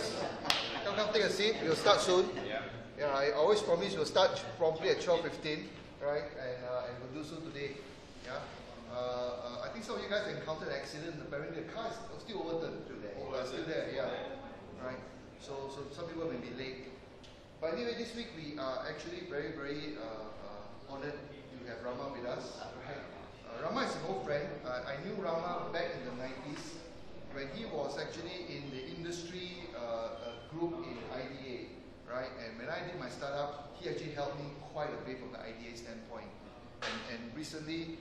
guys. Come take a seat. We'll start soon. Yeah, I always promise we'll start promptly at 12:15, right? And we'll do so today. Yeah. I think some of you guys encountered an accident. Apparently, the car is still overturned. Still there. Yeah. Right. So some people may be late. But anyway, this week we are actually very, very honored to have Rama with us. Right? Rama is an old friend. I knew Rama back in the 90s when he was actually in the industry group in IDA, right? And when I did my startup, he actually helped me quite a bit from the IDA standpoint. And recently,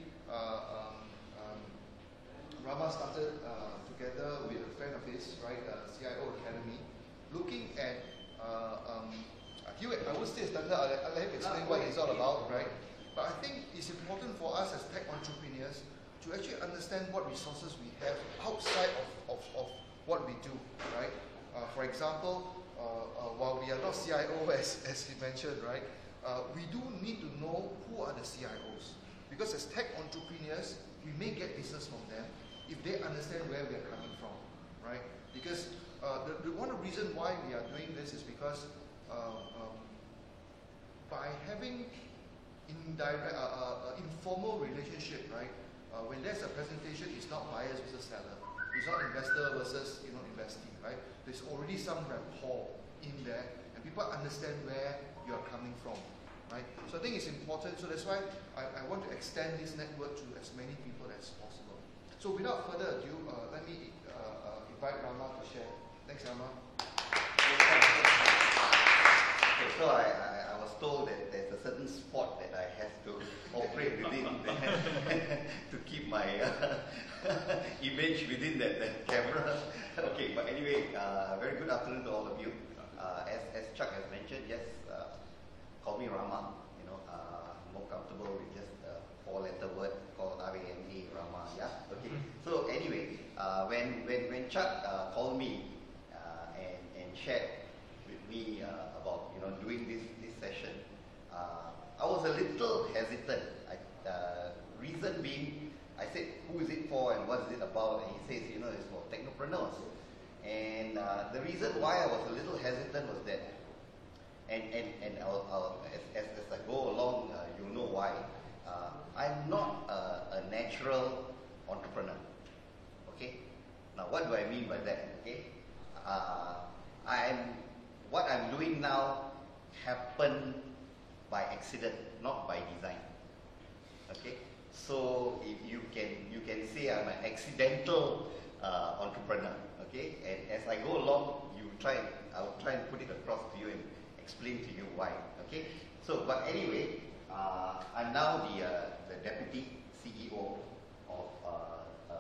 Rama started together with a friend of his, right, CIO Academy, looking at, I would say standard, I'll let him explain what it's all about, right? But I think it's important for us as tech entrepreneurs to actually understand what resources we have outside of what we do, right? For example, while we are not CIO, as he mentioned, right, we do need to know who are the CIOs. Because as tech entrepreneurs, we may get business from them if they understand where we are coming from, right? Because one of the reasons why we are doing this is because by having informal relationship, right? When there's a presentation, it's not buyers versus seller. It's not investor versus investee, right? There's already some rapport in there, and people understand where you are coming from, right? So I think it's important. So that's why I want to extend this network to as many people as possible. So without further ado, let me invite Rama to share. Thanks, Rama. Okay, so I was told that there's a certain spot that I have to operate within to keep my image within that camera. Okay, but anyway, very good afternoon to all of you. As Chuck has mentioned, yes, call me Rama. More comfortable with just a four-letter word called R-A-M-A, Rama. Yeah. Okay. So anyway, when Chuck called me and shared with me about doing this session, I was a little hesitant. Reason being, I said, who is it for and what is it about? And he says, it's for technopreneurs. And the reason why I was a little hesitant was that, and as I go along, you'll know why. I'm not a natural entrepreneur. Okay. Now, what do I mean by that? Okay. What I'm doing now happened by accident, not by design. Okay. So if you can say I'm an accidental entrepreneur. Okay. And as I go along, I will try and put it across to you and explain to you why. Okay. So, but anyway, I'm now the deputy CEO of a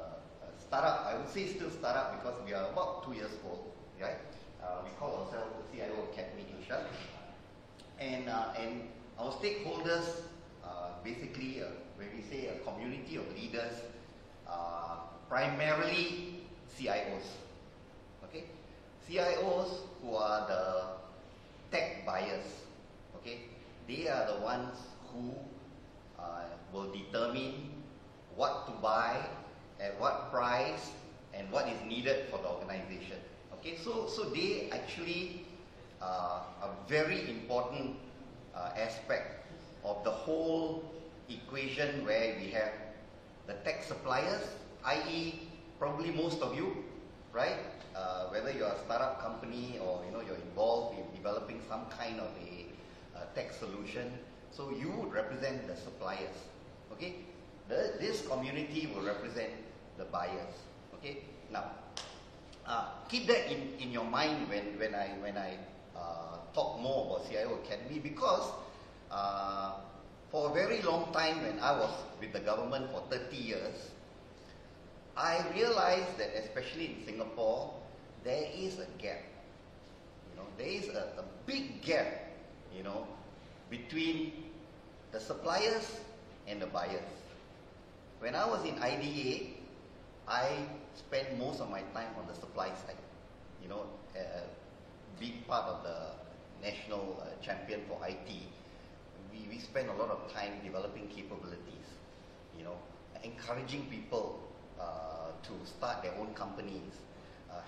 startup. I would say still startup because we are about 2 years old, right? We call ourselves the CIO Academy Asia, and our stakeholders, basically, when we say a community of leaders, primarily CIOs. Okay, CIOs who are the tech buyers. Okay, they are the ones who will determine what to buy, at what price, and what is needed for the organization. Okay, so they actually are a very important aspect of the whole equation where we have the tech suppliers, i.e. probably most of you, right? Whether you're a startup company or you're involved in developing some kind of a tech solution, so you would represent the suppliers. Okay, this community will represent the buyers. Okay, now keep that in your mind when I talk more about CIO Academy, because for a very long time, when I was with the government for 30 years, I realized that especially in Singapore, there is a gap. There is a big gap, between the suppliers and the buyers. When I was in IDA, I spent most of my time on the supply side. Being part of the national champion for IT, we spend a lot of time developing capabilities, encouraging people to start their own companies,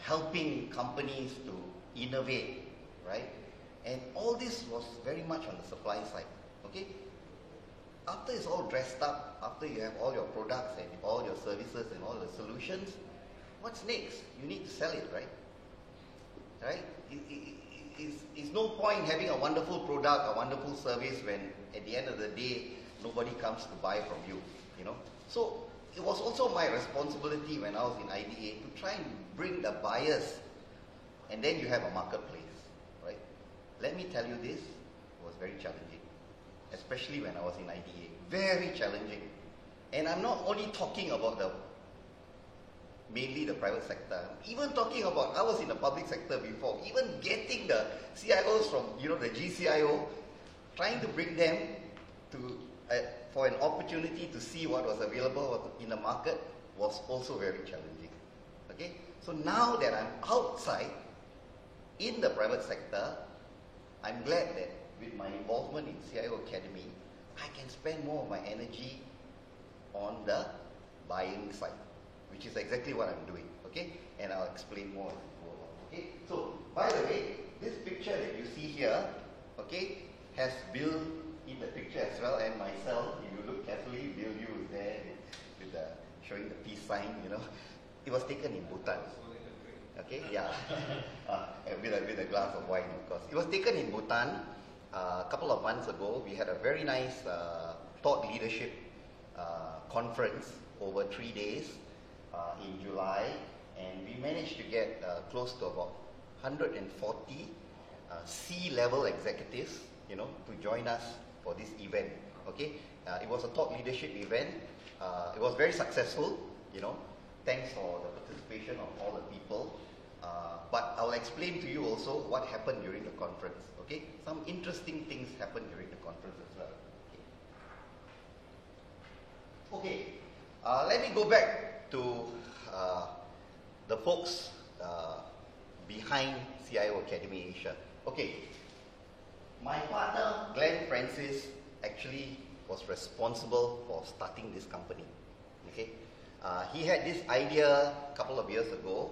helping companies to innovate, right? And all this was very much on the supply side, okay? After it's all dressed up, after you have all your products and all your services and all the solutions, what's next? You need to sell it, right? Right? It's no point having a wonderful product, a wonderful service when at the end of the day, nobody comes to buy from you, you know? So it was also my responsibility when I was in IDA to try and bring the buyers, and then you have a marketplace, right? Let me tell you, this was very challenging, especially when I was in IDA. Very challenging. And I'm not only talking about mainly the private sector. Even talking about, I was in the public sector before, even getting the CIOs from, the GCIO, trying to bring them to, for an opportunity to see what was available in the market was also very challenging. Okay? So now that I'm outside, in the private sector, I'm glad that with my involvement in CIO Academy, I can spend more of my energy on the buying side, which is exactly what I'm doing, okay? And I'll explain more as we go along, okay? So, by the way, this picture that you see here, okay, has Bill in the picture as well, and myself. If you look carefully, Bill Yu is there with showing the peace sign, It was taken in Bhutan. Okay, yeah, with a glass of wine, of course. It was taken in Bhutan a couple of months ago. We had a very nice thought leadership conference over 3 days in July, and we managed to get close to about 140 C-level executives, to join us for this event. Okay, it was a thought leadership event. It was very successful. Thanks for the participation of all the people. But I'll explain to you also what happened during the conference. Okay, some interesting things happened during the conference as well. Okay, let me go back to the folks behind CIO Academy Asia. Okay, my partner Glenn Francis actually was responsible for starting this company. Okay, he had this idea a couple of years ago.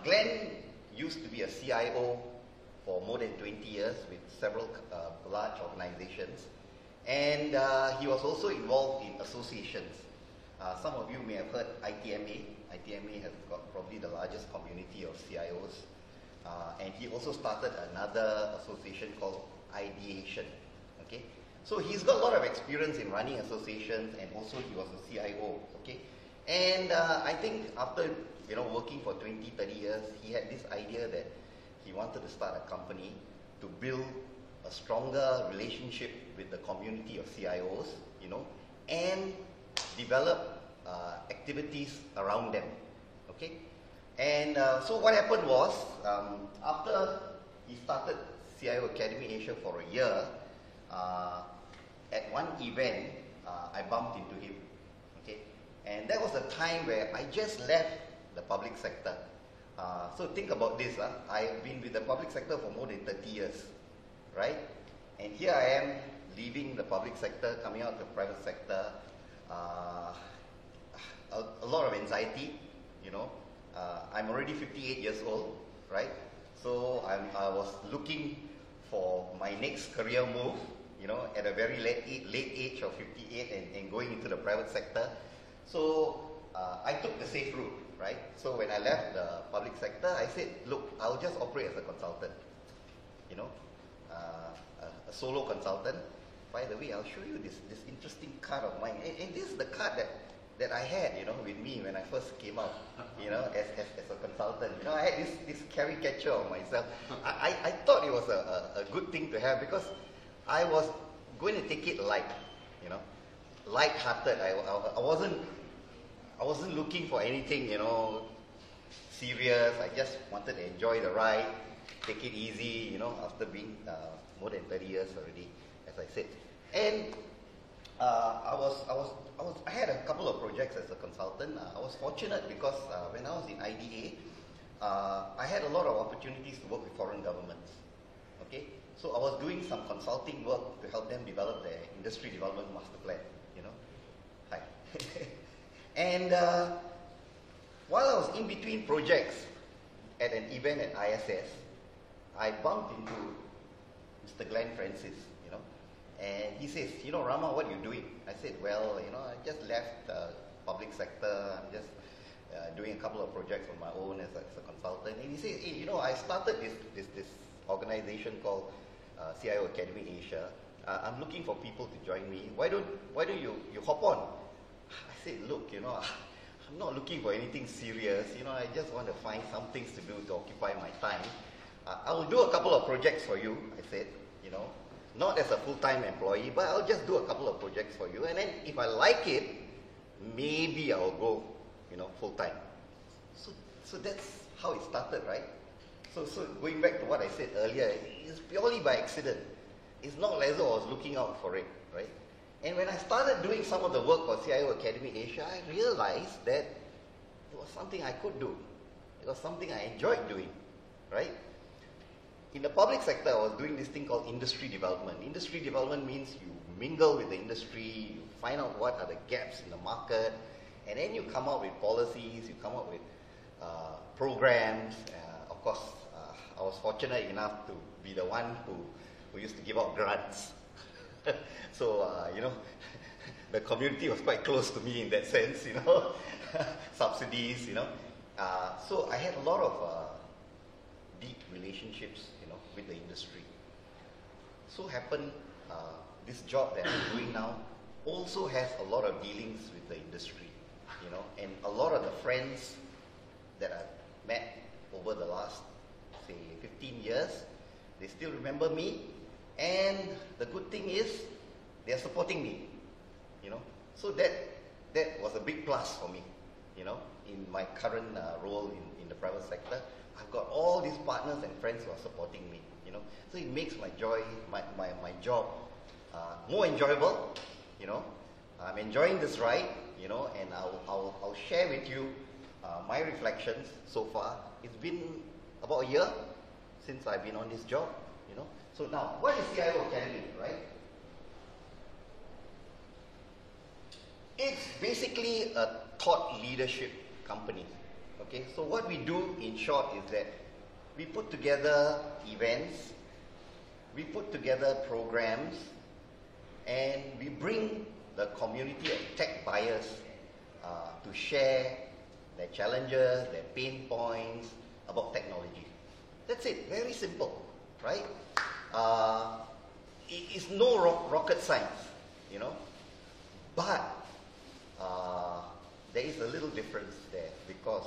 Glenn used to be a CIO for more than 20 years with several large organizations, and he was also involved in associations. Some of you may have heard ITMA. ITMA has got probably the largest community of CIOs, and he also started another association called Ideation. Okay, so he's got a lot of experience in running associations, and also he was a CIO. Okay, and I think after working for 20, 30 years, he had this idea that he wanted to start a company to build a stronger relationship with the community of CIOs, and develop activities around them. Okay, and so what happened was, after he started CIO Academy Asia for a year, at one event, I bumped into him. Okay, and that was the time where I just left the public sector. So think about this. I've been with the public sector for more than 30 years, right? And here I am leaving the public sector, coming out to the private sector. A lot of anxiety, I'm already 58 years old, right? So I was looking for my next career move, at a very late age of 58 and going into the private sector. So I took the safe route, right? So when I left the public sector, I said, look, I'll just operate as a consultant, a solo consultant. By the way, I'll show you this interesting card of mine. And this is the card that I had, with me when I first came out, as a consultant. I had this caricature of myself. I thought it was a good thing to have, because I was going to take it light, light-hearted. I wasn't looking for anything, serious. I just wanted to enjoy the ride, take it easy, after being more than 30 years already, as I said. And I had a couple of projects as a consultant. I was fortunate because when I was in IDA, I had a lot of opportunities to work with foreign governments. Okay, so I was doing some consulting work to help them develop their industry development master plan. Hi. And while I was in between projects at an event at ISS, I bumped into Mr. Glenn Francis, you know, and he says, you know, Rama, what are you doing? I said, well, you know, I just left public sector. I'm just doing a couple of projects on my own as a consultant. And he says, hey, you know, I started this organization called CIO Academy Asia. I'm looking for people to join me. Why don't you hop on? I said, look, you know, I'm not looking for anything serious. You know, I just want to find some things to do to occupy my time. I will do a couple of projects for you, I said, you know, not as a full-time employee, but I'll just do a couple of projects for you. And then if I like it, maybe I'll go, you know, full-time. So that's how it started, right? So going back to what I said earlier, it's purely by accident. It's not as though I was looking out for it, right? And when I started doing some of the work for CIO Academy Asia, I realized that it was something I could do. It was something I enjoyed doing, right? In the public sector, I was doing this thing called industry development. Industry development means you mingle with the industry, you find out what are the gaps in the market, and then you come up with policies, you come up with programs. Of course, I was fortunate enough to be the one who used to give out grants. So, you know, the community was quite close to me in that sense, you know, subsidies, you know. So I had a lot of deep relationships, you know, with the industry. So happened, this job that I'm doing now also has a lot of dealings with the industry, you know, and a lot of the friends that I've met over the last, say, 15 years, they still remember me, and the good thing is, they're supporting me, you know. So that was a big plus for me, you know, in my current role in the private sector. I've got all these partners and friends who are supporting me, you know. So it makes my job more enjoyable, you know. I'm enjoying this ride, you know, and I'll share with you my reflections so far. It's been about a year since I've been on this job, you know. So now, what is CIO Academy, right? It's basically a thought leadership company. Okay, so what we do in short is that we put together events, we put together programs, and we bring the community of tech buyers to share their challenges, their pain points about technology. That's it, very simple, right? It's no rocket science, you know, but there is a little difference there because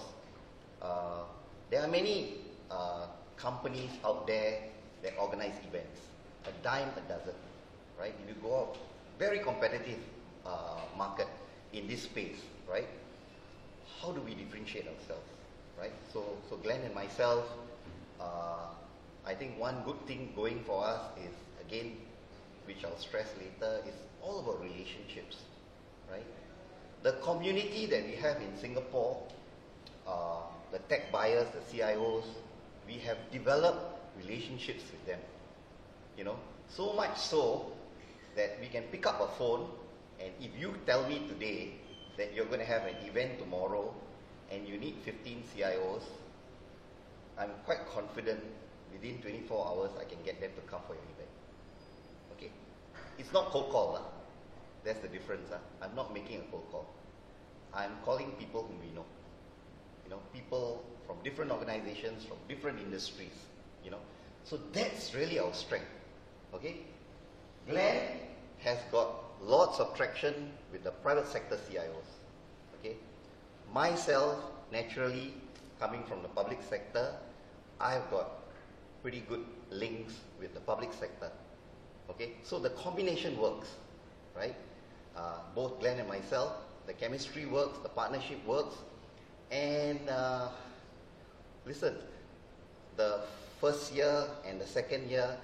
there are many companies out there that organize events, a dime a dozen, right? If you go out, very competitive market in this space, right? How do we differentiate ourselves, right? So Glenn and myself, I think one good thing going for us is, again, which I'll stress later, is all about relationships, right? The community that we have in Singapore, the tech buyers, the CIOs, we have developed relationships with them, you know, so much so that we can pick up a phone, and if you tell me today that you're going to have an event tomorrow and you need 15 CIOs, I'm quite confident within 24 hours I can get them to come for your event. Okay? It's not cold call. That's the difference. I'm not making a cold call. I'm calling people whom we know. You know, people from different organizations, from different industries. You know, so that's really our strength. Okay? Glenn has got lots of traction with the private sector CIOs. Okay? Myself, naturally, coming from the public sector, I've got pretty good links with the public sector. Okay? So the combination works, right? Both Glenn and myself, the chemistry works, the partnership works, and listen, the first year and the second year,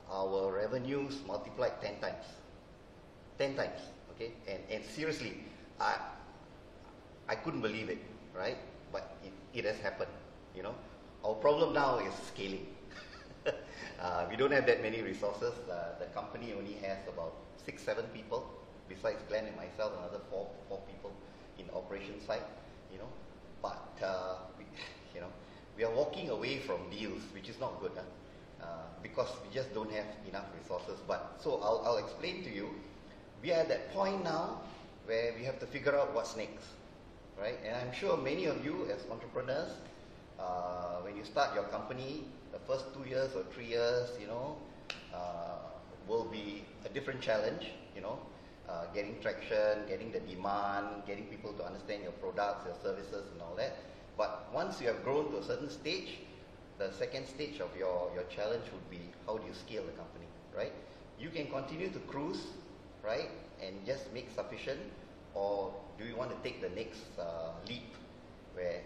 our revenues multiplied 10 times. 10 times, okay? And seriously, I couldn't believe it, right? But it has happened, you know. Our problem now is scaling. We don't have that many resources. The company only has about 6-7 people. Besides Glenn and myself, another four people in the operations side, you know. But we are walking away from deals, which is not good. because we just don't have enough resources. But so I'll explain to you. We are at that point now where we have to figure out what's next, right? And I'm sure many of you as entrepreneurs, when you start your company, the first 2 years or 3 years, will be a different challenge, getting traction, getting the demand, getting people to understand your products, your services and all that. But once you have grown to a certain stage, the second stage of your challenge would be, how do you scale the company, right? You can continue to cruise, right, and just make sufficient, or do you want to take the next leap where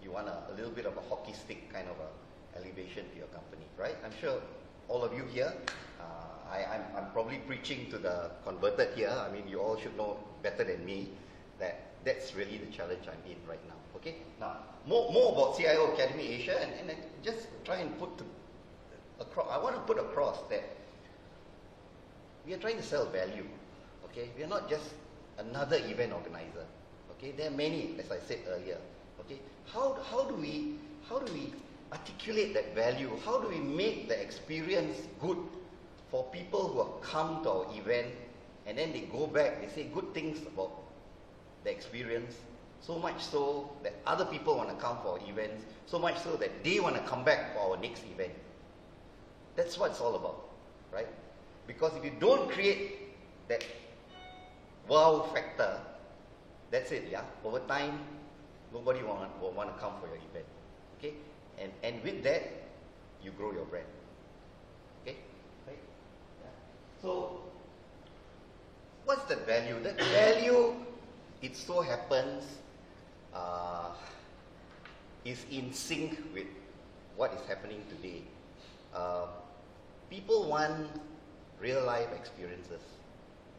you want a little bit of a hockey stick kind of a elevation to your company, right? I'm sure all of you here, I'm probably preaching to the converted here. I mean, you all should know better than me that that's really the challenge I'm in right now. Okay, now more about CIO Academy Asia, and I just try and put across. I want to put across that we are trying to sell value. Okay, we are not just another event organizer. Okay, there are many, as I said earlier. Okay, how do we articulate that value? How do we make the experience good for people who have come to our event, and then they go back, they say good things about the experience, so much so that other people want to come for our events, so much so that they want to come back for our next event. That's what it's all about, right? Because if you don't create that wow factor, that's it, yeah? Over time, nobody will want to come for your event, okay? And with that, you grow your brand, okay? Right? Yeah. So, what's the value? That value, it so happens, is in sync with what is happening today. People want real life experiences.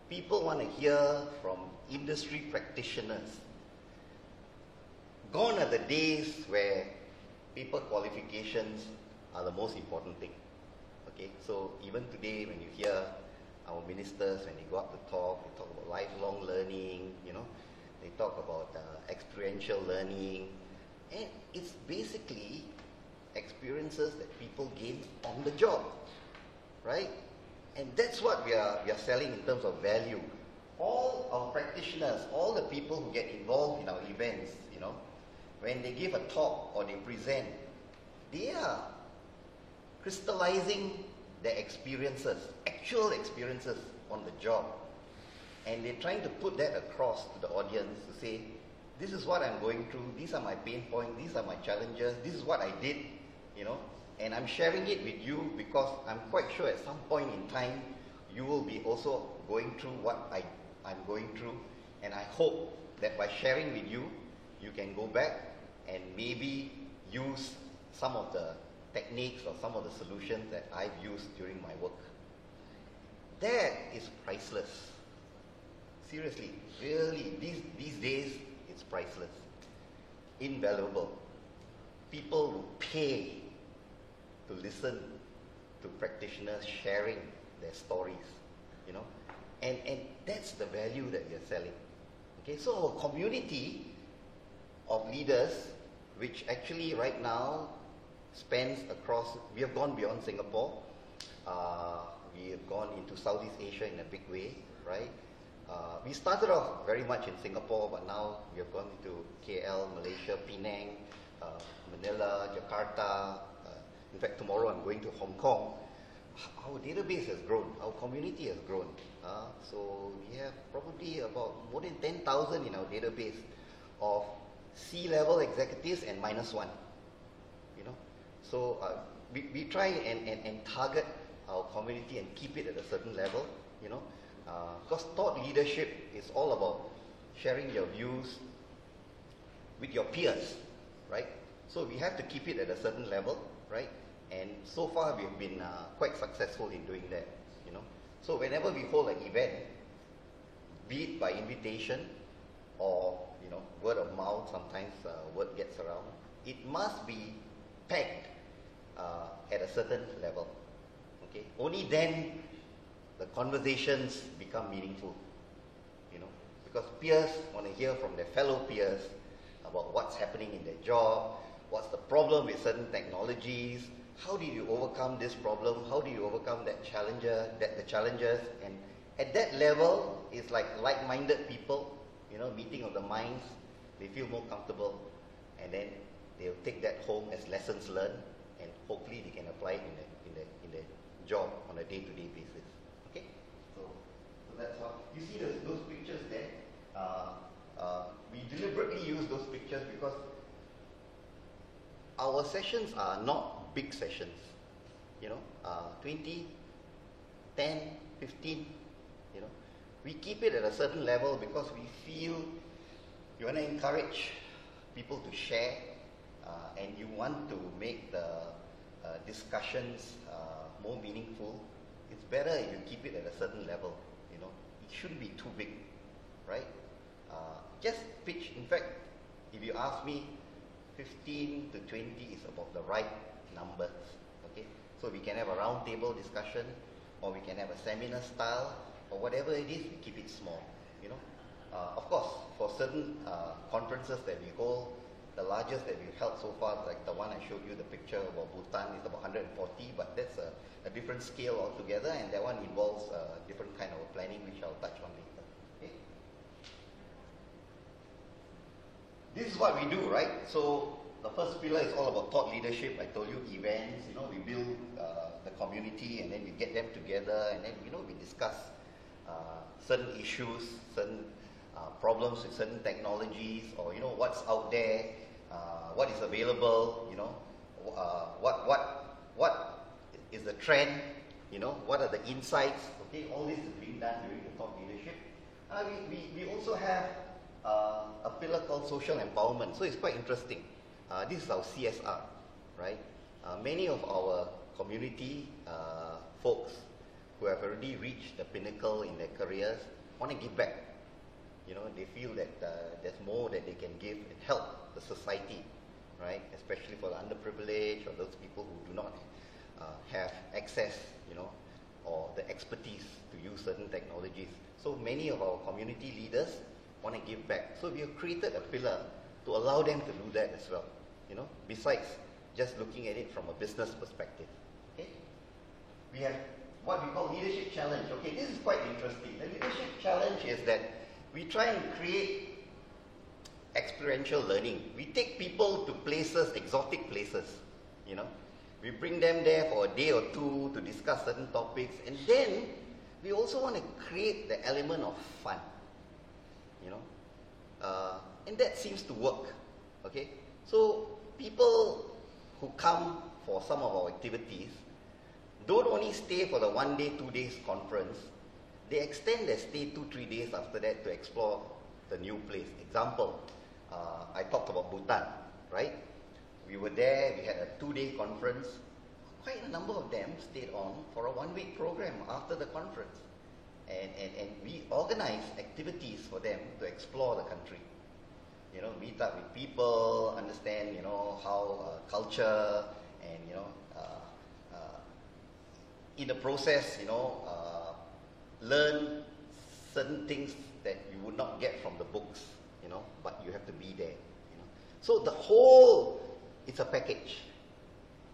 People want to hear from industry practitioners. Gone are the days where paper qualifications are the most important thing. Okay, so even today when you hear our ministers, when they go up to talk, they talk about lifelong learning, they talk about experiential learning, and it's basically experiences that people gain on the job, right? And that's what we are selling in terms of value. All our practitioners, all the people who get involved in our events, when they give a talk or they present, they are crystallizing their experiences, actual experiences on the job. And they're trying to put that across to the audience to say, this is what I'm going through, these are my pain points, these are my challenges, this is what I did, and I'm sharing it with you because I'm quite sure at some point in time you will be also going through what I'm going through, and I hope that by sharing with you, you can go back and maybe use some of the techniques or some of the solutions that I've used during my work. That is priceless. Seriously, really, these days, it's priceless. Invaluable. People will pay to listen to practitioners sharing their stories, and that's the value that we are selling. Okay, so our community of leaders, which actually right now spans across, we have gone beyond Singapore, we have gone into Southeast Asia in a big way, right? We started off very much in Singapore, but now we have gone into KL, Malaysia, Penang, Manila, Jakarta. In fact, tomorrow I'm going to Hong Kong. Our database has grown, our community has grown. So we have probably about more than 10,000 in our database of C-level executives and -1. So we try and target our community and keep it at a certain level, because thought leadership is all about sharing your views with your peers, right? So we have to keep it at a certain level, right? And so far we've been quite successful in doing that, So whenever we hold an event, be it by invitation or word of mouth, sometimes word gets around, it must be pegged at a certain level. Okay, only then the conversations become meaningful. Because peers want to hear from their fellow peers about what's happening in their job, what's the problem with certain technologies, how did you overcome this problem? How do you overcome the challenges? And at that level, it's like like-minded people, meeting of the minds. They feel more comfortable, and then they'll take that home as lessons learned, and hopefully they can apply it in the job on a day-to-day basis. Okay, so that's how you see those pictures there. We deliberately use those pictures because our sessions are not big sessions, 20, 10, 15, we keep it at a certain level because we feel you want to encourage people to share, and you want to make the discussions more meaningful. It's better if you keep it at a certain level, it shouldn't be too big, right? Just pitch. In fact, if you ask me, 15 to 20 is about the right numbers. Okay, so we can have a round table discussion, or we can have a seminar style, or whatever it is. We keep it small. Of course, for certain conferences that we hold, the largest that we've held so far, like the one I showed you, the picture about Bhutan, is about 140, but that's a different scale altogether, and that one involves different kind of planning, which I'll touch on later. Okay? This is what we do, right? So the first pillar is all about thought leadership. I told you events, we build the community, and then we get them together, and then we discuss certain issues, certain problems with certain technologies, or what's out there, what is available, what is the trend, what are the insights. Okay, all this is being done during the thought leadership. We also have a pillar called social empowerment. So it's quite interesting. This is our CSR, right? Many of our community folks who have already reached the pinnacle in their careers want to give back. They feel that there's more that they can give and help the society, right? Especially for the underprivileged or those people who do not have access, or the expertise to use certain technologies. So many of our community leaders want to give back. So we have created a pillar to allow them to do that as well, besides just looking at it from a business perspective. Okay? We have what we call leadership challenge. Okay, this is quite interesting. The leadership challenge is that we try and create experiential learning. We take people to places, exotic places, We bring them there for a day or two to discuss certain topics, and then we also want to create the element of fun, and that seems to work. Okay, so people who come for some of our activities don't only stay for the 1 day, 2 days conference. They extend their stay 2-3 days after that to explore the new place. Example, I talked about Bhutan, right? We were there, we had a 2-day conference. Quite a number of them stayed on for a 1-week program after the conference. And we organized activities for them to explore the country. Meet up with people, understand, how culture, and, in the process, learn certain things that you would not get from the books, but you have to be there. So the whole, it's a package.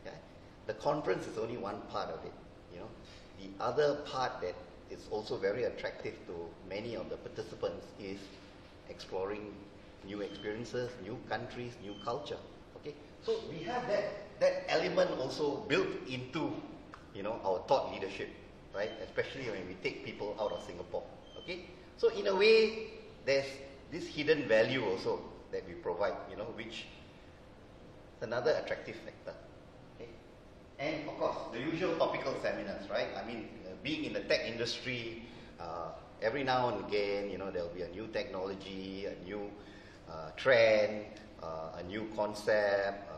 Okay? The conference is only one part of it. The other part that is also very attractive to many of the participants is exploring new experiences, new countries, new culture. Okay, so we have that element also built into our thought leadership, right? Especially when we take people out of Singapore. Okay, so in a way, there's this hidden value also that we provide, which is another attractive factor. Okay, and of course the usual topical seminars, right? I mean, being in the tech industry, every now and again, there'll be a new technology, a new trend, a new concept,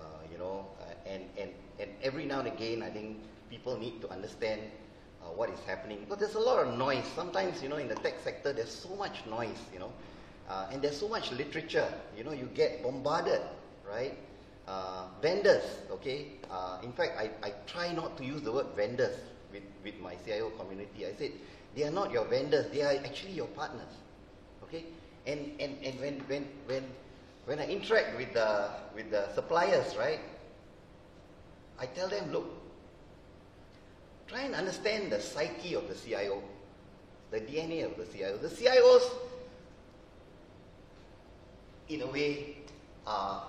and every now and again, I think people need to understand what is happening, because there's a lot of noise. Sometimes, in the tech sector, there's so much noise, and there's so much literature. You get bombarded, right? Vendors, okay? In fact, I try not to use the word vendors with my CIO community. I said, they are not your vendors, they are actually your partners, okay? And when I interact with the suppliers, right? I tell them, look, try and understand the psyche of the CIO, the DNA of the CIO. The CIOs, in a way, are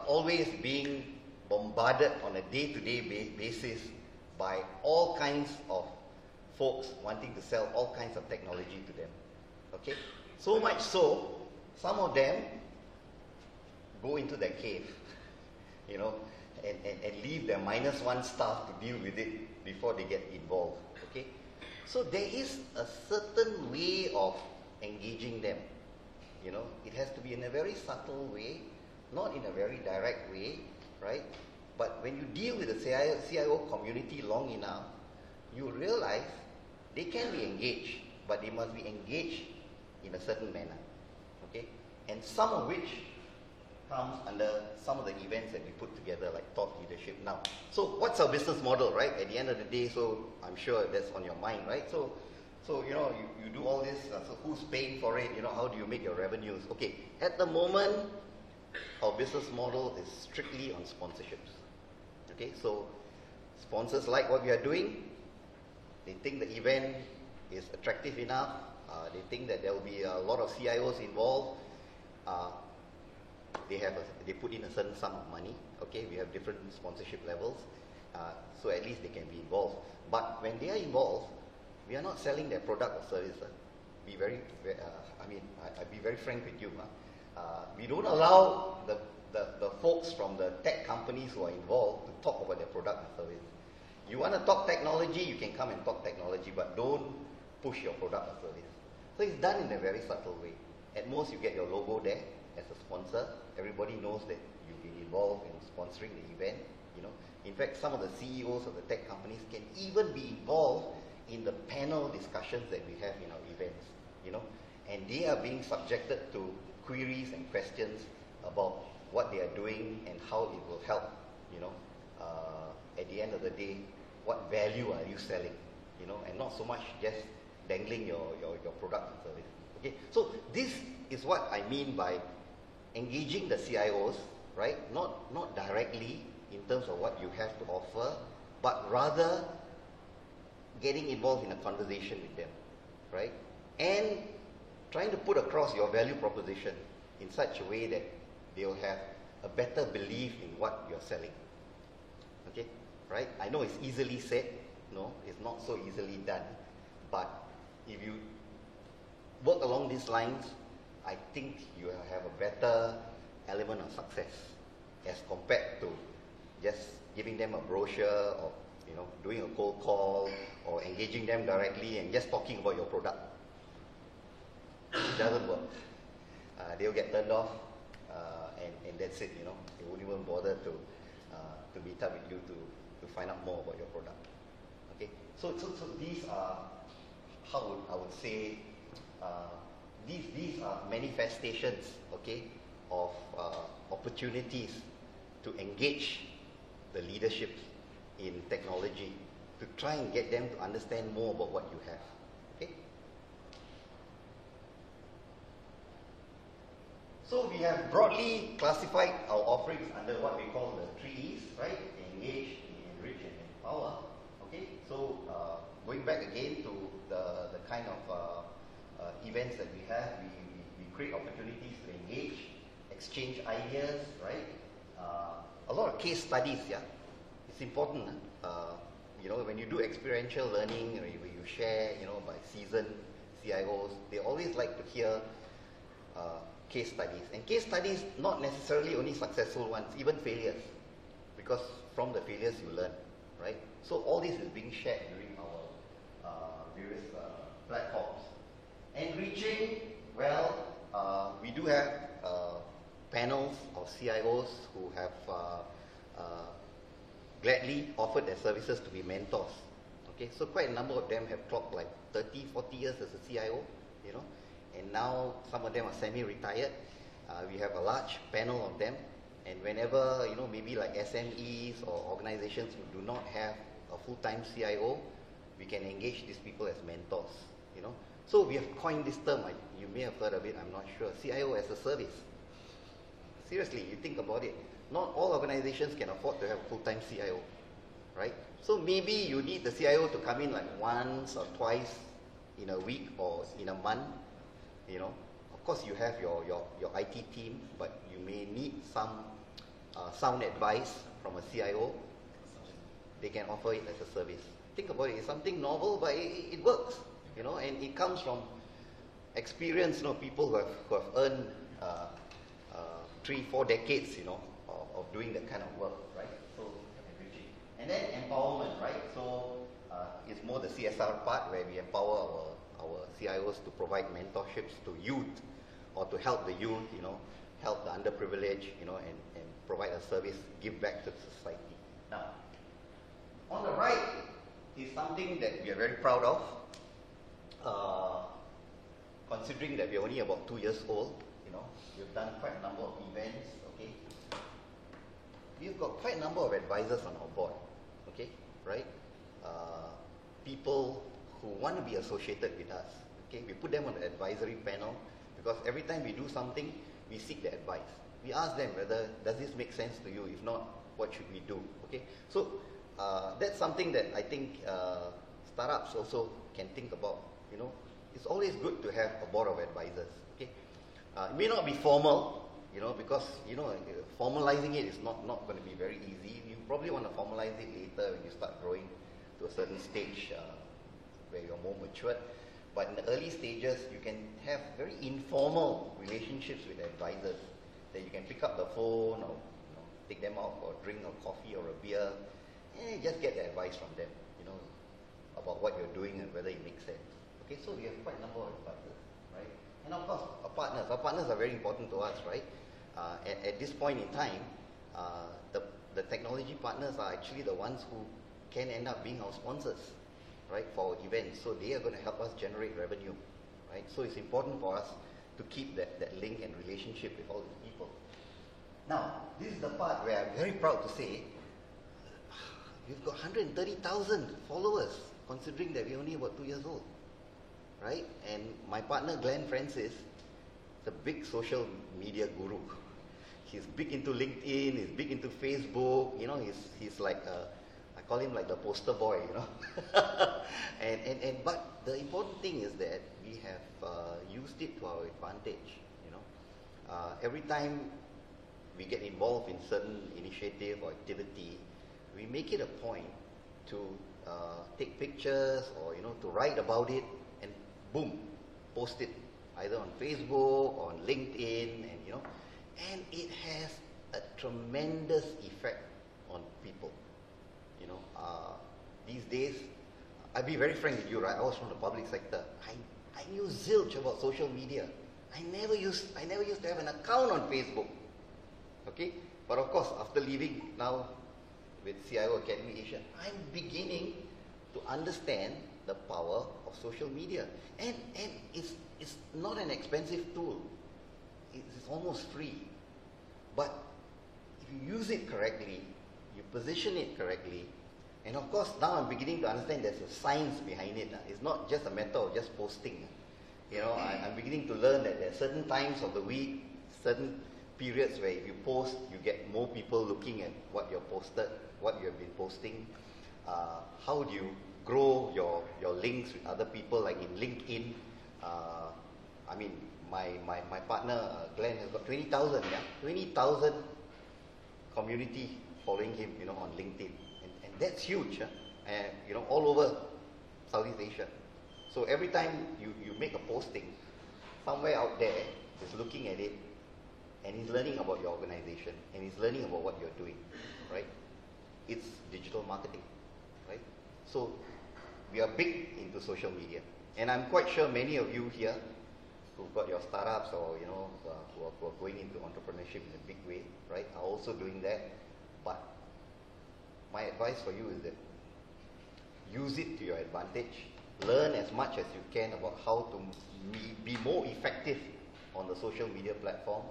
always being bombarded on a day-to-day basis by all kinds of folks wanting to sell all kinds of technology to them. Okay? So much so, some of them go into their cave, you know, and leave their -1 staff to deal with it before they get involved. Okay? So there is a certain way of engaging them. You know, it has to be in a very subtle way, not in a very direct way, right? But when you deal with the CIO community long enough, you realize they can be engaged, but they must be engaged in a certain manner. Okay? And some of which comes under some of the events that we put together, like thought leadership now. So what's our business model, right? At the end of the day, so I'm sure that's on your mind, right? So you know, you do all this, so who's paying for it? You know, how do you make your revenues? Okay, at the moment, our business model is strictly on sponsorships. Okay, so sponsors like what we are doing, they think the event is attractive enough, they think that there will be a lot of CIOs involved, they put in a certain sum of money. Okay, we have different sponsorship levels, so at least they can be involved. But when they are involved, we are not selling their product or service. I'll be very frank with you. We don't allow the folks from the tech companies who are involved to talk about their product and service. You want to talk technology, you can come and talk technology, but don't push your product or service. So it's done in a very subtle way. At most, you get your logo there as a sponsor. Everybody knows that you've been involved in sponsoring the event. You know, in fact, some of the CEOs of the tech companies can even be involved in the panel discussions that we have in our events, you know, and they are being subjected to queries and questions about what they are doing and how it will help, you know, at the end of the day, what value are you selling, you know, and not so much just dangling your product and service. Okay, so this is what I mean by engaging the CIOs, right? Not directly in terms of what you have to offer, but rather getting involved in a conversation with them, right? And trying to put across your value proposition in such a way that they'll have a better belief in what you're selling. Okay, right? I know it's easily said, no, it's not so easily done, but if you work along these lines, I think you have a better element of success as compared to just giving them a brochure or, you know, doing a cold call or engaging them directly and just talking about your product. It doesn't work. They'll get turned off, and that's it. You know, they won't even bother to meet up with you to find out more about your product. Okay, so these are how I would say these are manifestations, okay, of opportunities to engage the leadership in technology, to try and get them to understand more about what you have. Okay? So we have broadly classified our offerings under what we call the 3 E's, right? Engage, enrich, and empower. Okay? So going back again to the kind of events that we have, we create opportunities to engage, exchange ideas, right? A lot of case studies, yeah? It's important, you know, when you do experiential learning, where you share, you know, by seasoned CIOs, they always like to hear case studies. And case studies, not necessarily only successful ones, even failures, because from the failures you learn, right? So all this is being shared during our various platforms. Enriching, well, we do have panels of CIOs who have gladly offered their services to be mentors. Okay, so quite a number of them have clocked like 30, 40 years as a CIO, you know, and now some of them are semi-retired. We have a large panel of them, and whenever, you know, maybe like SMEs or organizations who do not have a full-time CIO, we can engage these people as mentors, you know. So we have coined this term, you may have heard of it, I'm not sure, CIO as a service. Seriously, you think about it. not all organizations can afford to have a full-time CIO, right? So maybe you need the CIO to come in like once or twice in a week or in a month, you know. Of course, you have your IT team, but you may need some sound advice from a CIO. They can offer it as a service. Think about it, it's something novel, but it works, you know, and it comes from experience, you know, people who have earned 3-4 decades, you know, of doing that kind of work, right? So, and then empowerment, right? So, it's more the CSR part where we empower our CIOs to provide mentorships to youth or to help the youth, you know, help the underprivileged, you know, and provide a service, give back to society. Now, on the right is something that we are very proud of, considering that we're only about 2 years old, you know, we've done quite a number of events, okay. We've got quite a number of advisors on our board, okay, right? People who want to be associated with us, okay. We put them on the advisory panel because every time we do something, we seek their advice. We ask them whether, does this make sense to you? If not, what should we do, okay? So, that's something that I think startups also can think about, you know. It's always good to have a board of advisors, okay? It may not be formal, you know, because, you know, formalizing it is not going to be very easy. You probably want to formalize it later when you start growing to a certain stage where you're more matured. But in the early stages, you can have very informal relationships with advisors that you can pick up the phone or, you know, take them out for a drink or coffee or a beer and just get the advice from them, you know, about what you're doing and whether it makes sense. Okay, so we have quite a number of advisors, right? And of course, our partners are very important to us, right? At this point in time, the technology partners are actually the ones who can end up being our sponsors, right, for our events. So they are going to help us generate revenue, right? So it's important for us to keep that link and relationship with all these people. Now, this is the part where I'm very proud to say, we've got 130,000 followers, considering that we're only about 2 years old, right? And my partner, Glenn Francis, is a big social media guru. He's big into LinkedIn, he's big into Facebook, you know, he's like, I call him like the poster boy, you know. But the important thing is that we have used it to our advantage, you know. Every time we get involved in certain initiative or activity, we make it a point to take pictures or, you know, to write about it and boom, post it either on Facebook or on LinkedIn, and, you know, and it has a tremendous effect on people, you know. These days, I'll be very frank with you, right? I was from the public sector. I knew zilch about social media. I never used to have an account on Facebook, okay? But of course, after leaving now with CIO Academy Asia, I'm beginning to understand the power of social media. And it's not an expensive tool. It's almost free. But if you use it correctly, you position it correctly, and of course now I'm beginning to understand there's a science behind it. It's not just a matter of just posting. You know, I'm beginning to learn that there are certain times of the week, certain periods where if you post, you get more people looking at what you're posted, what you have been posting. How do you grow your links with other people, like in LinkedIn? I mean, my partner Glenn has got 20,000, yeah, 20,000 community following him, you know, on LinkedIn, and that's huge, you know, all over Southeast Asia. So every time you make a posting, somewhere out there is looking at it, and he's learning about your organization, and he's learning about what you're doing, right? It's digital marketing, right? So we are big into social media, and I'm quite sure many of you here who've got your startups or, you know, who are going into entrepreneurship in a big way, right, are also doing that. But my advice for you is that use it to your advantage. Learn as much as you can about how to be more effective on the social media platform,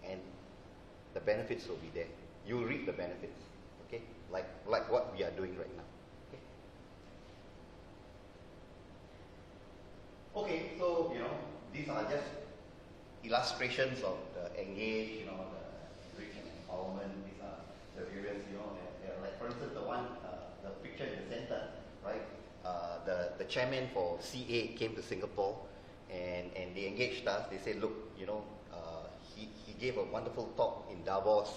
and the benefits will be there. You'll reap the benefits, okay? Like what we are doing right now. Okay, so, you know, these are just illustrations of the engage, you know, the enrich and empowerment, these are the various, like for instance, the picture in the center, right? The chairman for CA came to Singapore, and they engaged us. They said, look, he gave a wonderful talk in Davos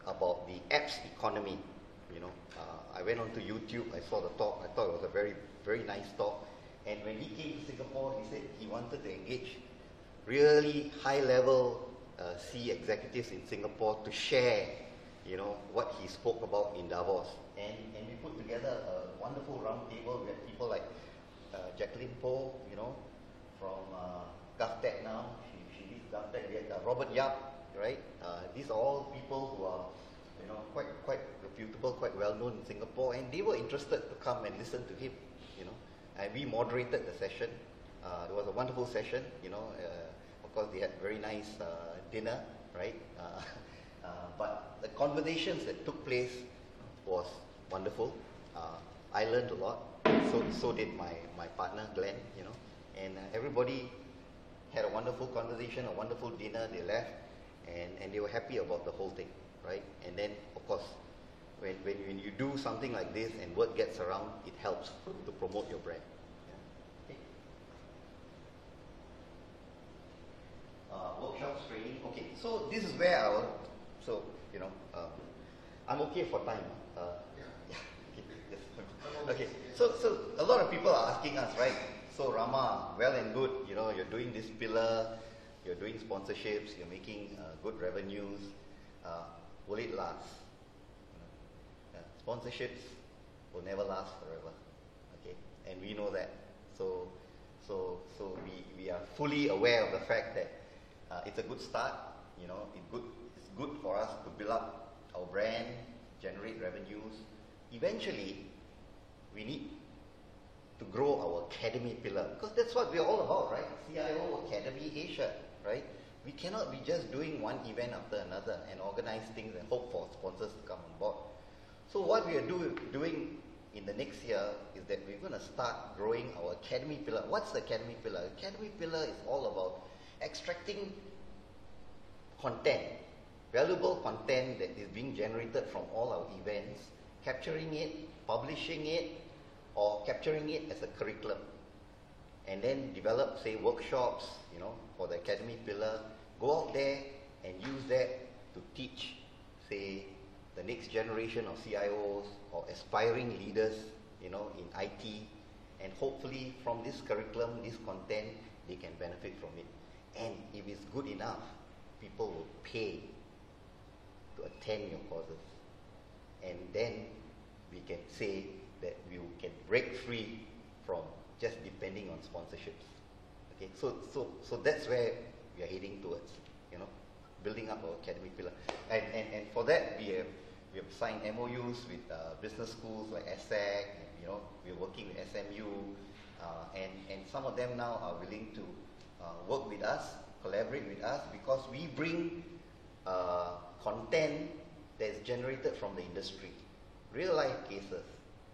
about the apps economy. I went onto YouTube, I saw the talk, I thought it was a very, very nice talk. And when he came to Singapore, he said he wanted to engage really high-level C executives in Singapore to share, what he spoke about in Davos. And we put together a wonderful round table. We had people like Jacqueline Poh, from GovTech now. She leads GovTech. We had Robert Yap, right? These are all people who are, quite reputable, quite well known in Singapore, and they were interested to come and listen to him, And we moderated the session. It was a wonderful session, Of course, they had very nice dinner, right? But the conversations that took place was wonderful. I learned a lot. So did my partner Glenn, And everybody had a wonderful conversation, a wonderful dinner. They left, and they were happy about the whole thing, right? And then, of course, when you do something like this and word gets around, it helps to promote your brand. Yeah. Okay. Workshops, training. Okay, so this is where I'm okay for time. Okay, so a lot of people are asking us, right? So Rama, well and good, you're doing this pillar, you're doing sponsorships, you're making good revenues. Will it last? Sponsorships will never last forever. Okay, and we know that. So we are fully aware of the fact that it's a good start. It's good for us to build up our brand, generate revenues. Eventually, we need to grow our academy pillar, because that's what we're all about, right? CIO Academy Asia, right? We cannot be just doing one event after another and organize things and hope for sponsors to come on board. So what we are doing in the next year is that we're going to start growing our academy pillar. What's the academy pillar? Academy pillar is all about extracting content, valuable content that is being generated from all our events, capturing it, publishing it, or capturing it as a curriculum, and then develop, say, workshops, for the academy pillar. Go out there and use that to teach, say, the next generation of CIOs or aspiring leaders, in IT, and hopefully from this curriculum, this content, they can benefit from it. And if it's good enough, people will pay to attend your courses, and then we can say that we can break free from just depending on sponsorships. Okay, so that's where we are heading towards, building up our academic pillar. And for that, we have signed MOUs with business schools like ESSEC, we're working with SMU, and some of them now are willing to work with us, collaborate with us, because we bring content that's generated from the industry, real life cases,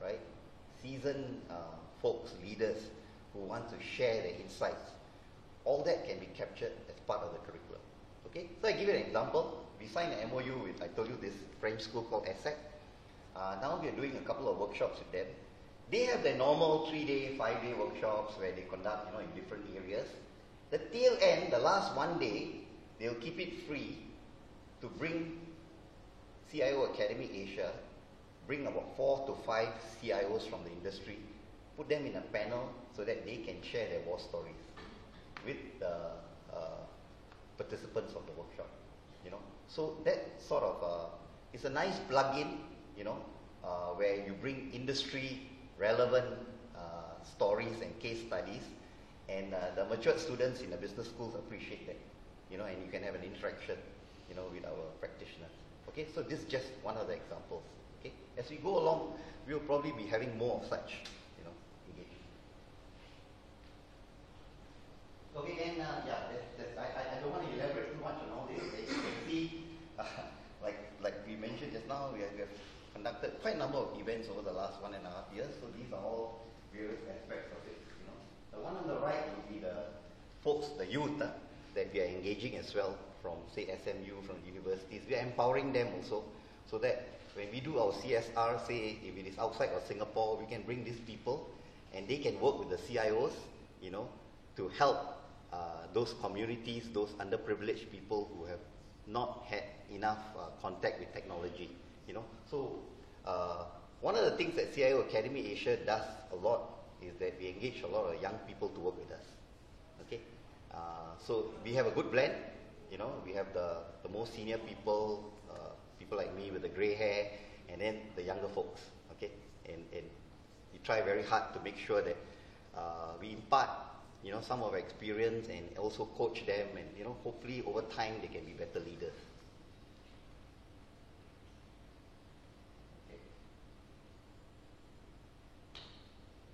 right? Seasoned folks, leaders who want to share their insights. All that can be captured as part of the curriculum. Okay, so I give you an example. We signed an MOU with, I told you, this French school called ESSEC. Now we are doing a couple of workshops with them. They have their normal 3-day, 5-day workshops where they conduct, in different areas. The tail end, the last one day, they'll keep it free to bring CIO Academy Asia, bring about 4 to 5 CIOs from the industry, put them in a panel so that they can share their war stories with the participants of the workshop. So that sort of it's a nice plug-in, where you bring industry relevant stories and case studies, and the matured students in the business schools appreciate that, and you can have an interaction, with our practitioners. Okay, so this is just one of the examples. Okay, as we go along, we will probably be having more of such, engagement. Okay, and I don't want to elaborate too much on all this. As you can see, like we mentioned just now, we have conducted quite a number of events over the last 1.5 years. So these are all various aspects of it. The one on the right will be the folks, the youth, that that we are engaging as well from, say, SMU, from universities. We are empowering them also, so that when we do our CSR, say, if it is outside of Singapore, we can bring these people, and they can work with the CIOs, you know, to help those communities, those underprivileged people who have not had enough contact with technology, you know. So one of the things that CIO Academy Asia does a lot is that we engage a lot of young people to work with us. Okay, so we have a good blend. You know, we have the most senior people, people like me with the grey hair, and then the younger folks. Okay, and we try very hard to make sure that we impart, you know, some of our experience and also coach them, and, you know, hopefully over time they can be better leaders.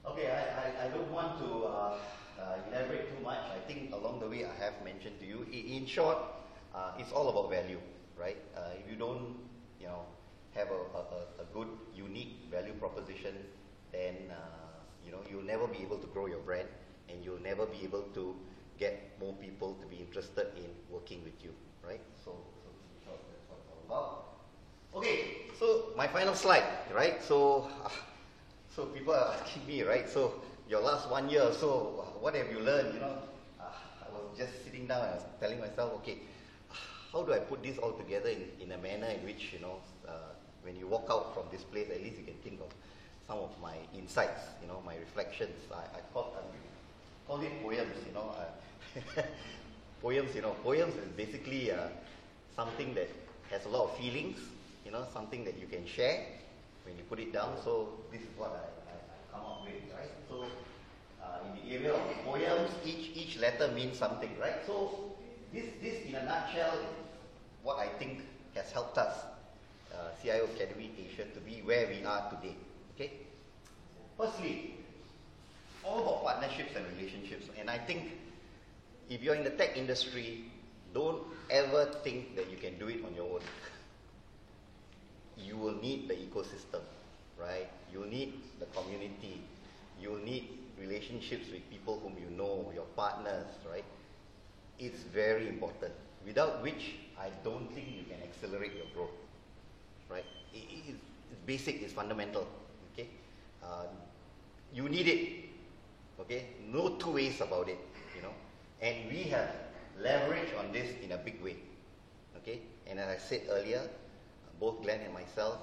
Okay, I don't want to elaborate too much. I think along the way I have mentioned to you. In short, it's all about value, right? If you don't, you know, have a good, unique value proposition, then you know, you'll never be able to grow your brand, and you'll never be able to get more people to be interested in working with you, right? So that's what it's all about. Okay, so my final slide, right? So people are asking me, right? So your last 1 year or so, what have you learned? You know, I was just sitting down and telling myself, okay, how do I put this all together in a manner in which, you know, when you walk out from this place, at least you can think of some of my insights, you know, my reflections. I call it poems, you know. Poems, you know, poems is basically something that has a lot of feelings, you know, something that you can share when you put it down. So this is what I come up with, right? So in the area of poems, each letter means something, right? So this in a nutshell is what I think has helped us, CIO Academy Asia, to be where we are today. Okay. Firstly, all about partnerships and relationships, and I think if you're in the tech industry, don't ever think that you can do it on your own. You will need the ecosystem, right? You'll need the community. You'll need relationships with people whom you know, your partners, right? It's very important. Without which, I don't think you can accelerate your growth, right? It's basic, it's fundamental, okay? You need it, okay? No two ways about it, you know? And we have leverage on this in a big way, okay? And as I said earlier, both Glenn and myself,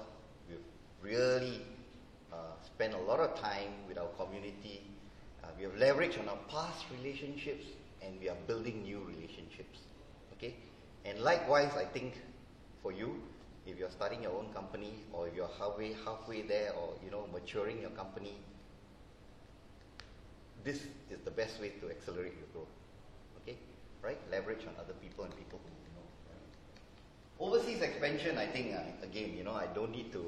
we've really spent a lot of time with our community. We have leverage on our past relationships, and we are building new relationships, okay? And likewise, I think for you, if you're starting your own company, or if you're halfway there, or, you know, maturing your company, this is the best way to accelerate your growth, okay? Right? Leverage on other people and people who you know. Right? Overseas expansion, I think, again, you know, I don't need to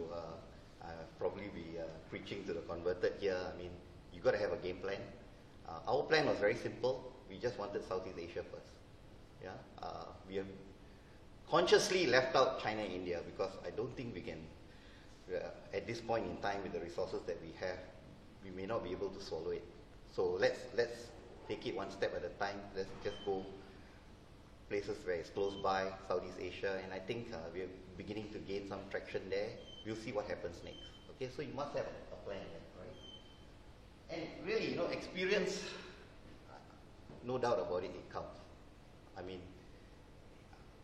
probably be preaching to the converted here. I mean, you got to have a game plan. Our plan was very simple. We just wanted Southeast Asia first. Yeah, we have consciously left out China and India because I don't think we can, at this point in time, with the resources that we have, we may not be able to swallow it. So let's take it one step at a time. Let's just go places where it's close by, Southeast Asia, and I think we're beginning to gain some traction there. We'll see what happens next. Okay, so you must have a plan, right? And really, you know, experience, no doubt about it, it counts. I mean,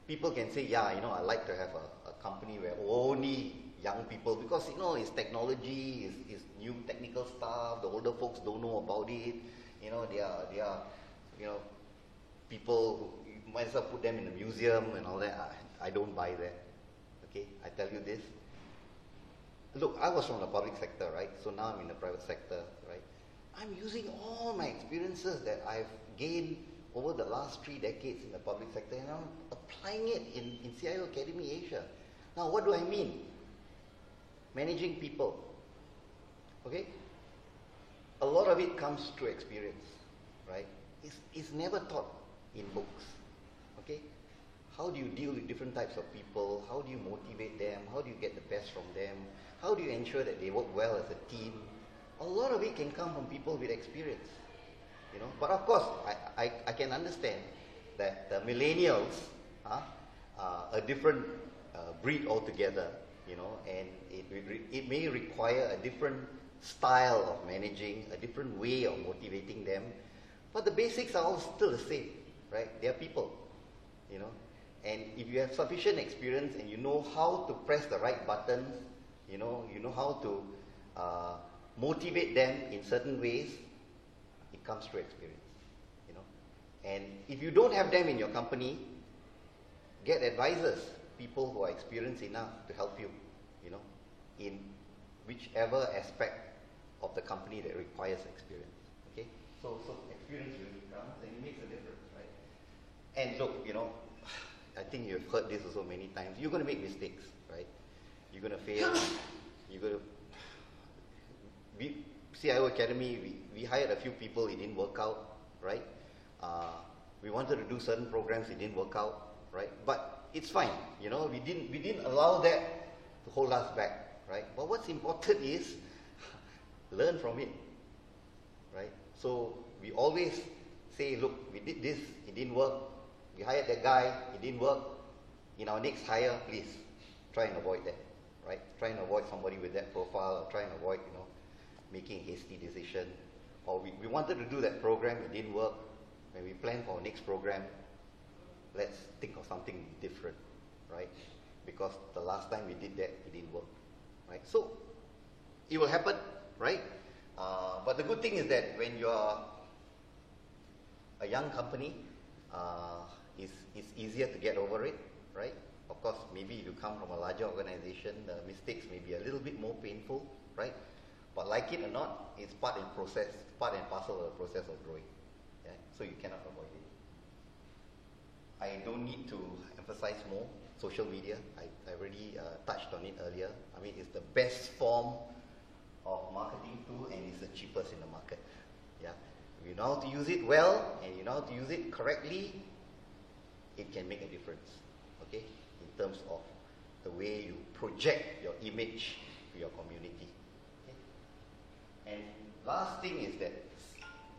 people can say, yeah, you know, I like to have a company where only young people, because, you know, it's technology, it's new technical stuff, the older folks don't know about it, you know, they are you know, people who, you might as well put them in a museum and all that. I don't buy that, okay? I tell you this. Look, I was from the public sector, right? So now I'm in the private sector, right? I'm using all my experiences that I've gained over the last 3 decades in the public sector, and I'm applying it in CIO Academy Asia. Now, what do I mean? Managing people, okay? A lot of it comes through experience, right? It's never taught in books, okay? How do you deal with different types of people? How do you motivate them? How do you get the best from them? How do you ensure that they work well as a team? A lot of it can come from people with experience, you know. But of course, I can understand that the millennials are a different breed altogether, you know, and it may require a different style of managing, a different way of motivating them, but the basics are all still the same, right? They are people, you know, and if you have sufficient experience and you know how to press the right buttons, you know how to motivate them in certain ways, it comes through experience, you know. And if you don't have them in your company, get advisors, people who are experienced enough to help you, you know, in whichever aspect of the company that requires experience. Okay, so experience really comes and it makes a difference, right? And look, you know, I think you've heard this also many times. You're going to make mistakes, right? You're going to fail. You're going to. CIO Academy, we hired a few people. It didn't work out, right? We wanted to do certain programs. It didn't work out, right? But it's fine, you know. We didn't allow that to hold us back, right? But what's important is learn from it, right? So we always say, look, we did this, it didn't work. We hired that guy, it didn't work. In our next hire, please try and avoid that, right? Try and avoid somebody with that profile, or try and avoid, you know, making a hasty decision. Or we wanted to do that program, it didn't work. When we plan for our next program, let's think of something different, right? Because the last time we did that, it didn't work, right? So it will happen, right? But the good thing is that when you are a young company, it's easier to get over it, right? Of course, maybe if you come from a larger organization, the mistakes may be a little bit more painful, right? But like it or not, it's part and parcel of the process of growing. Yeah? So you cannot avoid it. I don't need to emphasize more social media. I already touched on it earlier. I mean, it's the best form of marketing tool and it's the cheapest in the market. Yeah, if you know how to use it well and you know how to use it correctly, it can make a difference. Okay, in terms of the way you project your image to your community. Okay? And last thing is that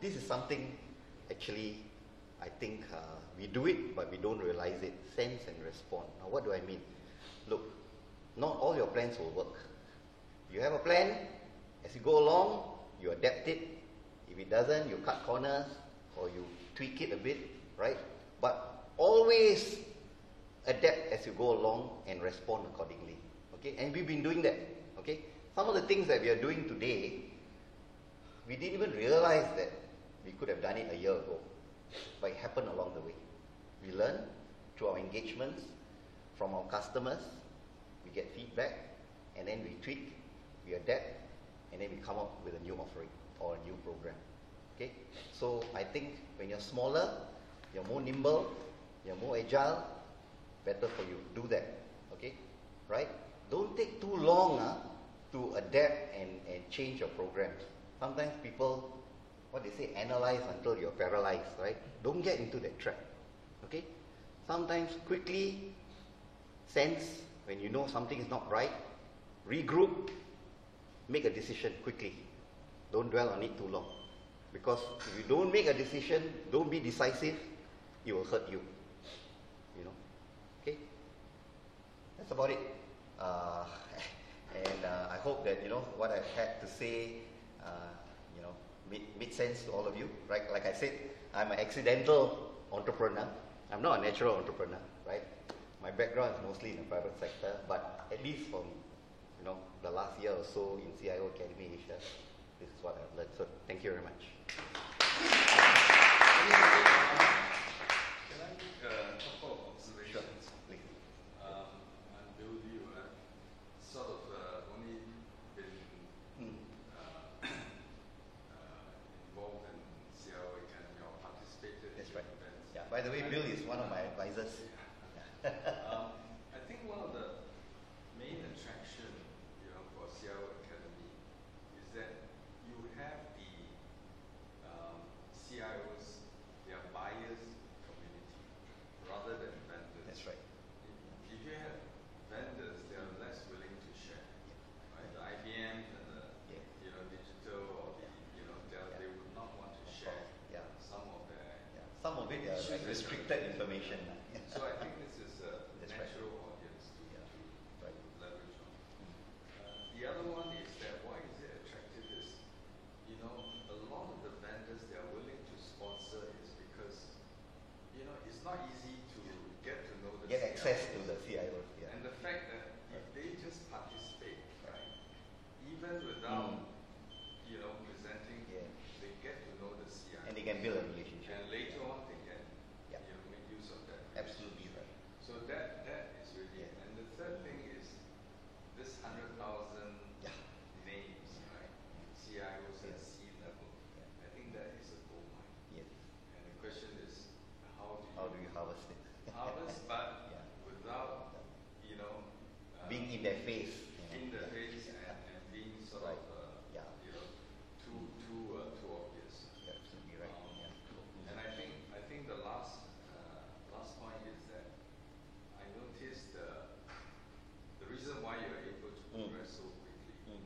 this is something actually I think we do it, but we don't realize it. Sense and respond. Now, what do I mean? Look, not all your plans will work. You have a plan, as you go along, you adapt it. If it doesn't, you cut corners or you tweak it a bit, right? But always adapt as you go along and respond accordingly. Okay? And we've been doing that. Okay? Some of the things that we are doing today, we didn't even realize that we could have done it a year ago. But it happened along the way. We learn through our engagements from our customers, we get feedback, and then we tweak, we adapt, and then we come up with a new offering or a new program. Okay? So I think when you're smaller, you're more nimble, you're more agile, better for you. Do that. Okay? Right? Don't take too long to adapt and change your programs. Sometimes people, what they say, analyze until you're paralyzed, right? Don't get into that trap. Okay? Sometimes quickly sense when you know something is not right, regroup, make a decision quickly. Don't dwell on it too long. Because if you don't make a decision, don't be decisive, it will hurt you. You know? Okay? That's about it. And I hope that, you know, what I've had to say, you know, made sense to all of you. Right? Like I said, I'm an accidental entrepreneur. I'm not a natural entrepreneur, right? My background is mostly in the private sector, but at least from, you know, the last year or so in CIO Academy Asia, this is what I've learned. So thank you very much. Can I make a couple of observations? Sure, please. I'm Bill Liu. I've sort of only been involved in CIO Academy or participated That's in right. events. Yeah. By the way, Bill is one of my advisors. I think one of the main attraction, you know, for CIO Academy is that you have the CIOs, their buyers community, rather than vendors. That's right. If you have vendors, they are less willing to share. Right? The IBMs and the you know, digital or the, you know, they would not want to share Yeah. some of their Some of it are like restricted So I think this is a That's right. natural audience to, Yeah. to Right. leverage on. The other one is that why is it attractive is, you know, a lot of the vendors they are willing to sponsor is because, you know, it's not easy to get to know the Get access to CIOs. the CIOs. Yeah. And the fact that if they just participate, right, even without, you know, presenting, Yeah. they get to know the CIO. And they can build a relationship. And later on they can, Yeah. you know, make use of that. Absolutely right. So that is really, Yeah. and the third thing is this 100,000 Yeah. names, right? CIOs at Yeah. C level. Yeah. I think that is a gold mine. Yes. And the question is, how How do you harvest it? harvest, but Yeah. without, you know, Being in their face. in the Yeah. face Yeah. and being sort Right. of, Yeah. you know, too obvious. You're absolutely right. Yeah. And I think the last point is that I noticed the reason why you're able to progress so quickly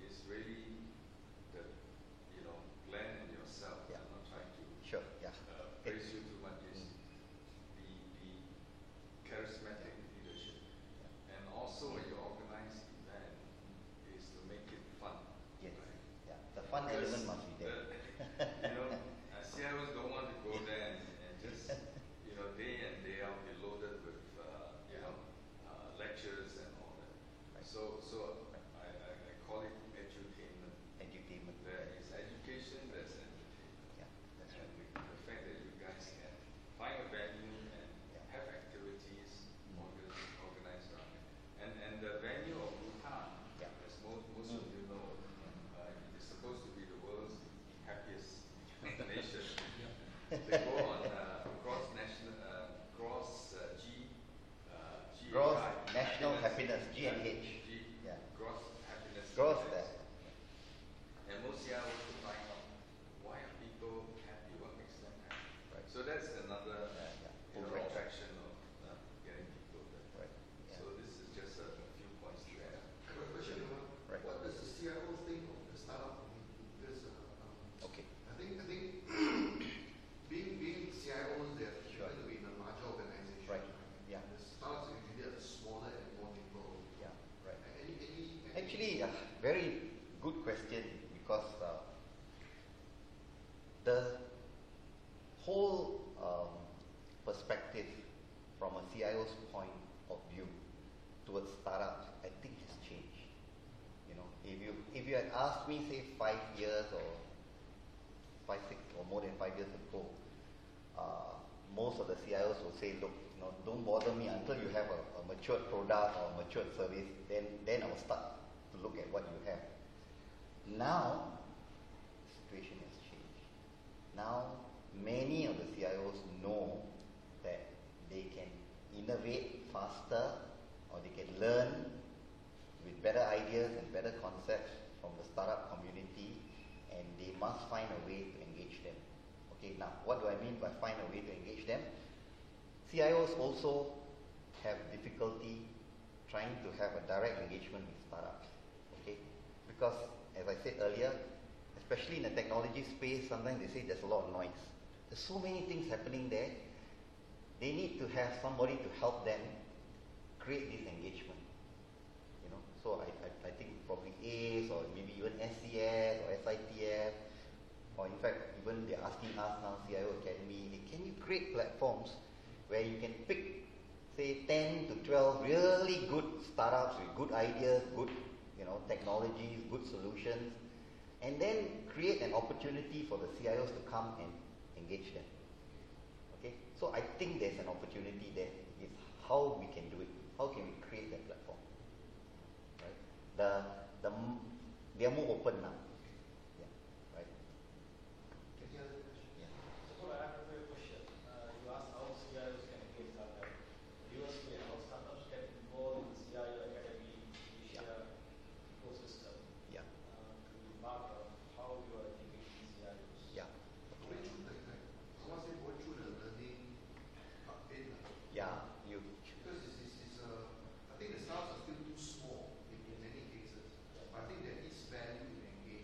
is really the, you know, Glenn and yourself. Yeah. I'm not trying to Sure. Yeah. praise you too much. Is the charismatic leadership, and also when you organize event, is to make it fun. Yes. Right? Yeah. The fun Because element must be there. you know, CIOs don't want to go there and just, you know, day in, day out be loaded with, you know, lectures and all that. Right. So I call it edutainment. Edutainment. There is education, there's entertainment. Yeah. That's And right. the fact that you guys can find a venue and Yeah. have activities organized around it. And the venue of Bhutan, Yeah. as most of you know, is supposed to be the world's happiest nation. They go on gross national, gross GHI, Gross national happiness, GNH. Yeah. Gross happiness. Gross index. that. And most CIOs to find out why are people happy, what makes them happy. Right. So that's another Yeah. you know, Right. attraction of getting people there. Right. Yeah. So this is just a few points to add. I have a question. Right. What does the CIO think of the startup community? Because Okay. I think being CIOs, they're Sure. going to be in a larger organization. Right. Yeah. The startups are usually are smaller and more nimble. Yeah. Right. Any Actually, very good question because the whole perspective from a CIO's point of view towards startups, I think has changed. You know, if you had asked me, say 5 years or 5, 6 or more than 5 years ago, most of the CIOs will say, look, you know, don't bother me until you have a matured product or a matured service, then I will start to look at what you have. Now, the situation has changed. Now, many of the CIOs know that they can innovate faster or they can learn with better ideas and better concepts from the startup community, and they must find a way to engage them. Okay, now what do I mean by find a way to engage them? CIOs also have difficulty trying to have a direct engagement with startups. Okay, because as I said earlier, especially in the technology space, sometimes they say there's a lot of noise. There's so many things happening there. They need to have somebody to help them create this engagement. You know, so I think probably ACE or maybe even SCS or SITF, or in fact even they're asking us now, CIO Academy, hey, can you create platforms where you can pick, say, 10 to 12 really good startups with good ideas, good, you know, technologies, good solutions, and then create an opportunity for the CIOs to come and engage them. Okay, so I think there's an opportunity there. It's how we can do it. How can we create that platform? Right? They are more open now. Yeah. Right. Any other question? Yeah. So I have a question. You asked how CIOs can engage startups. Reverse way, how startups get involved in the CIO Academy Asia ecosystem Yeah. to be part of how you are engaging CIOs. Yeah. Going through I want to say going through the learning in Yeah. You. because I think the startups are still too small in many cases. But I think there is value in engaging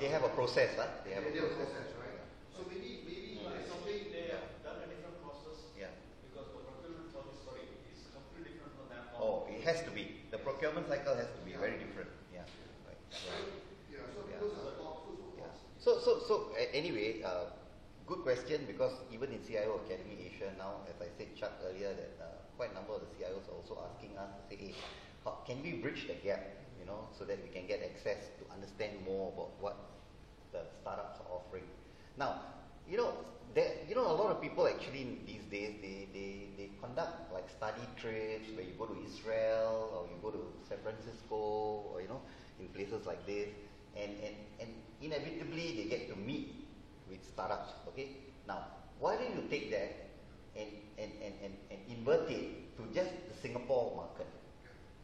They have a process, huh? They have a They have a process. process, right? So maybe But there's something. actually, they have done a different process Yeah. because the procurement for this story is completely different from that. Oh, it has to be. The procurement cycle has to be very different. Yeah. Right. Yeah, so Yeah. those are thoughts, those are Yeah. thoughts. So anyway, good question, because even in CIO Academy Asia now, as I said Chuck earlier, that quite a number of the CIOs are also asking us to say, hey, how can we bridge the gap, you know, so that we can get access to understand more about what the startups are offering. Now, you know, a lot of people actually these days they conduct like study trips where you go to Israel or you go to San Francisco or in places like this, and inevitably they get to meet with startups. Okay, now why don't you take that and invert it to just the Singapore market?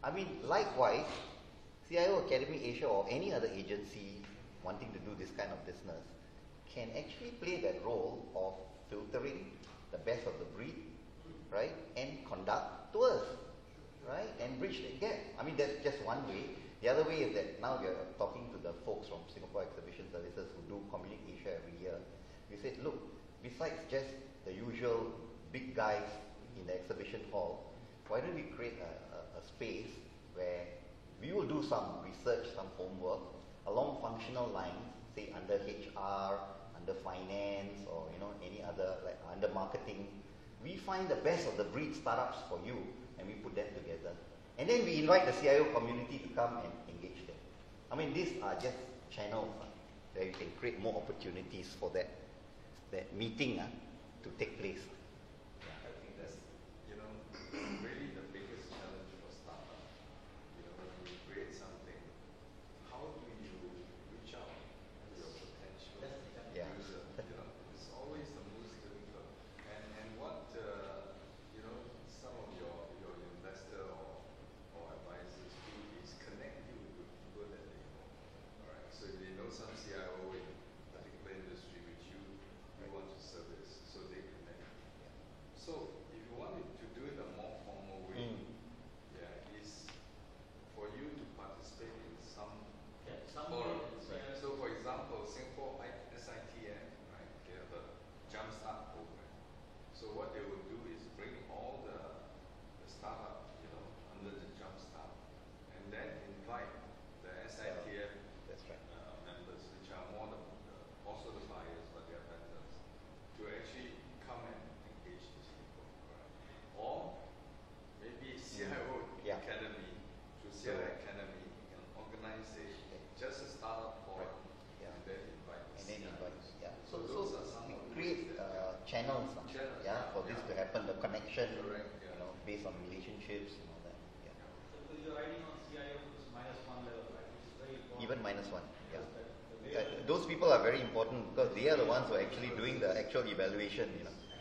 I mean, likewise, CIO Academy Asia or any other agency wanting to do this kind of business can actually play that role of filtering the best of the breed, right, and conduct tours, right, and bridge the gap. I mean, that's just one way. The other way is that now we are talking to the folks from Singapore Exhibition Services who do Community Asia every year. We said, look, besides just the usual big guys in the exhibition hall, why don't we create a space where we will do some research, some homework along functional lines, say under HR, under finance, or any other, like under marketing. We find the best of the breed startups for you, and we put them together. And then we invite the CIO community to come and engage them. I mean, these are just channels where you can create more opportunities for that meeting to take place. I think that's, really the biggest challenge for startup. When you create something, how do you reach out to your potential Yeah. user? It's always the most difficult. And what, some of your investor or advisors do is connect you with people that they know. Alright, so if they know some CIO in a particular industry which you want to service, so they connect. So if you wanted to do it a more formal way, is for you to participate in some forums. Right? So for example, Singapore SITM, right, they have a Jumpstart program. So what they will do is bring all the startup, under the Jumpstart, and then invite the SITM That's right. members, which are also the buyers, but they are vendors, to actually come and engage these people. Right? Or maybe CIO Yeah. Academy, through CIO Academy, you can organize just a startup forum, Yeah. and then invite the And then CIOs. invite, yeah. So those are some we of the create ways that channels, Channels, yeah, for this yeah. to happen, the connection, Correct, yeah. based on relationships and all that. Yeah. So you're writing on CIO is -1 level, right? Which is very important. Even -1, yeah. Because the way Those people are very important because they are the ones who are actually doing the actual evaluation,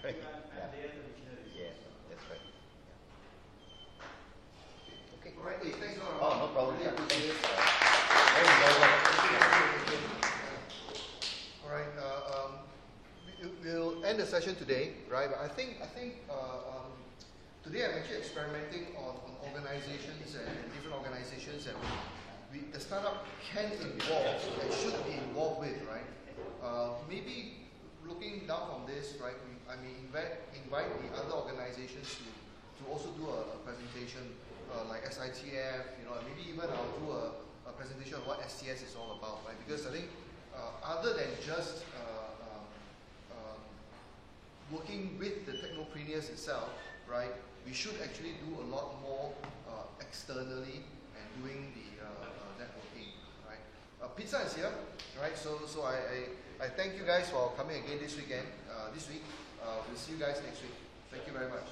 Right? and they are the visionaries. Yeah, that's right. Yeah. Okay. All right, hey, thanks a lot. Oh, no problem. Really appreciate it. Very enjoyable. All right, we'll end the session today, right? But I think today I'm actually experimenting on organizations and different organizations that the startup can involve and should be involved with, right? Maybe looking down from this, right? I may invite the other organizations to also do a presentation like SITF, and maybe even I'll do a presentation of what STS is all about, right? Because I think other than just working with the technopreneurs itself, right, we should actually do a lot more externally and doing the networking, right? Pizza is here, right? So I thank you guys for coming again this week. We'll see you guys next week. Thank you very much.